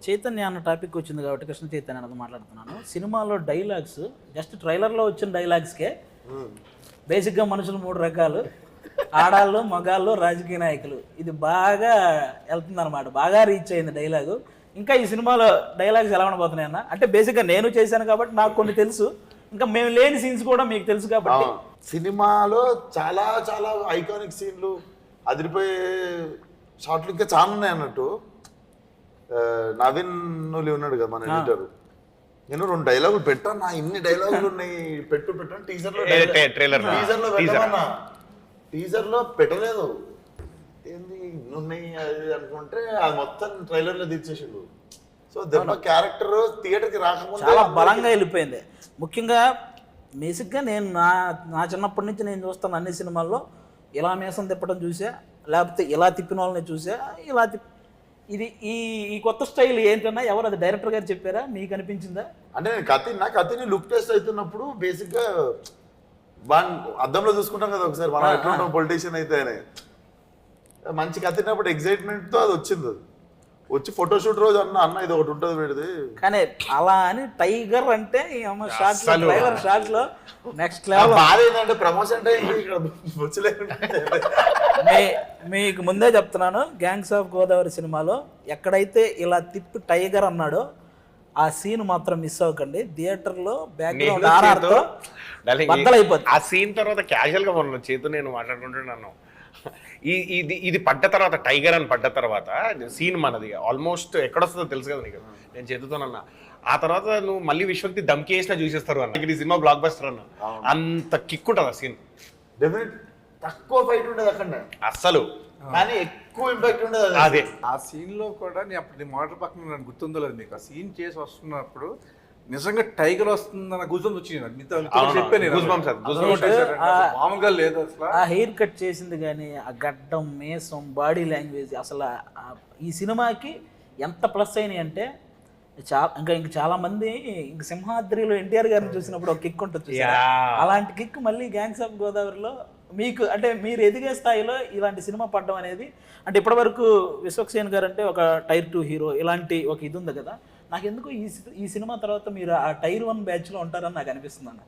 చైతన్య అన్న టాపిక్ వచ్చింది కాబట్టి కృష్ణ చైతన్య అన్నది మాట్లాడుతున్నాను. సినిమాలో డైలాగ్స్ జస్ట్ ట్రైలర్లో వచ్చిన డైలాగ్స్కే బేసిక్గా మనుషులు 3 రకాలు, ఆడాళ్ళు, మగాళ్ళు, రాజకీయ నాయకులు. ఇది బాగా వెళ్తుంది అనమాట, బాగా రీచ్ అయింది డైలాగు. ఇంకా ఈ సినిమాలో డైలాగ్స్ ఎలా ఉండబోతున్నాయి అన్న? అంటే బేసిక్గా నేను చేశాను కాబట్టి నాకు కొన్ని తెలుసు, ఇంకా మేము లేని సీన్స్ కూడా మీకు తెలుసు కాబట్టి. సినిమాలో చాలా చాలా ఐకానిక్ సీన్లు, అదిరిపోయే షార్ట్లు ఇంకా చాలా ఉన్నాయి అన్నట్టు. నవీన్ నులి ఉన్నాడు కదా మన ఎడిటర్, నేను 2 డైలాగులు పెట్టాను. నా ఇన్ని డైలాగులు ఉన్నాయి, పెట్టాను టీజర్ లో పెట్టలేదు. ఏంది ఇన్ని ఉన్నాయి అది అనుకుంటే అది మొత్తం ట్రైలర్ లో తీర్చేసిండు. సో దెబ్బ క్యారెక్టర్ థియేటర్ కి రాకముందు చాలా బలంగా వెళ్ళిపోయింది. ముఖ్యంగా బేసిక్గా నేను నా చిన్నప్పటి నుంచి నేను చూస్తాను అన్ని సినిమాల్లో ఇలా మీసం తిప్పడం చూసా, లేకపోతే ఇలా తిప్పిన వాళ్ళని చూసా, ఇలా ఇది ఈ కొత్త స్టైల్ ఏంటన్నా ఎవరు అది డైరెక్టర్ గారు చెప్పారా, మీకు అనిపించిందా? అంటే నేను కత్తిని లుక్ టెస్ట్ అవుతున్నప్పుడు బేసిక్గా అద్దంలో చూసుకుంటాం కదా ఒకసారి, మనం ఎట్లా ఉంటాం పొలిటీషియన్ అయితే అని. మంచి కత్తినప్పుడు ఎగ్జైట్మెంట్తో అది వచ్చింది. అది వచ్చి ఫోటోషూట్ రోజు అన్న ఇది ఒకటి ఉంటుంది పెడితే, కానీ అలా అని టైగర్ అంటే షార్ట్ లో నెక్స్ట్ లెవెల్. బాధ ఏంటంటే ప్రమోషన్ టైం ఇక్కడ మీకు ముందే చెప్తున్నాను, గ్యాంగ్స్ ఆఫ్ గోదావరి సినిమాలో ఎక్కడైతే ఇలా తిప్పి టైగర్ అన్నాడో ఆ సీన్ మాత్రం మిస్ అవ్వకండి. థియేటర్లో బ్యాక్గ్రౌండ్ ఆర్ఆర్తో బద్దలైపోతుంది. ఆ సీన్ తర్వాత క్యాజువల్ గా మొన్న చేతు నేను మాట్లాడుకుంటున్నాను. ఇది పడ్డ తర్వాత, టైగర్ అని పడ్డ తర్వాత సీన్ మనది ఆల్మోస్ట్ ఎక్కడొస్తుందో తెలుసు కదా నీకు, నేను చేతుతోనన్నా. ఆ తర్వాత నువ్వు మళ్ళీ విశ్వక్తి దమ్కి వేసినా చూసేస్తారు అన్న. ఈ సినిమా బ్లాక్ బస్టర్ అన్న, అంత కిక్ ఉంటుంది ఆ సీన్. డెఫినెట్ తక్కువ ఫైట్ ఉండదు అక్కడ అస్సలు, కానీ ఎక్కువ ఇంపాక్ట్ ఉండదు. అదే ఆ సీన్ లో కూడా నేను అప్పుడు నీ మోటార్ పక్కన నాకు గుర్తుందో లేదు మీకు, ఆ సీన్ చేసి వస్తున్నప్పుడు నిజంగా టైగర్ వస్తుందన్న గుజం వచ్చింది మామూలుగా లేదు అసలు. ఆ హెయిర్ కట్ చేసింది కానీ, ఆ గడ్డం, మేసం, బాడీ లాంగ్వేజ్, అసలు ఈ సినిమాకి ఎంత ప్లస్ అయినాయి అంటే ఇంకా చాలా మంది ఇంక సింహాద్రిలో ఎన్టీఆర్ గారిని చూసినప్పుడు ఒక కిక్ ఉంటుంది, అలాంటి కిక్ మళ్ళీ గ్యాంగ్స్ ఆఫ్ గోదావరిలో మీకు, అంటే మీరు ఎదిగే స్థాయిలో ఇలాంటి సినిమా పడడం అనేది, అంటే ఇప్పటివరకు విశ్వక్సేన్ గారు అంటే ఒక టైర్ 2 హీరో, ఇలాంటి ఒక ఇది ఉంది కదా. నాకు ఎందుకు ఈ సినిమా తర్వాత మీరు ఆ టైర్ 1 బ్యాచ్లో ఉంటారని నాకు అనిపిస్తుంది అన్న.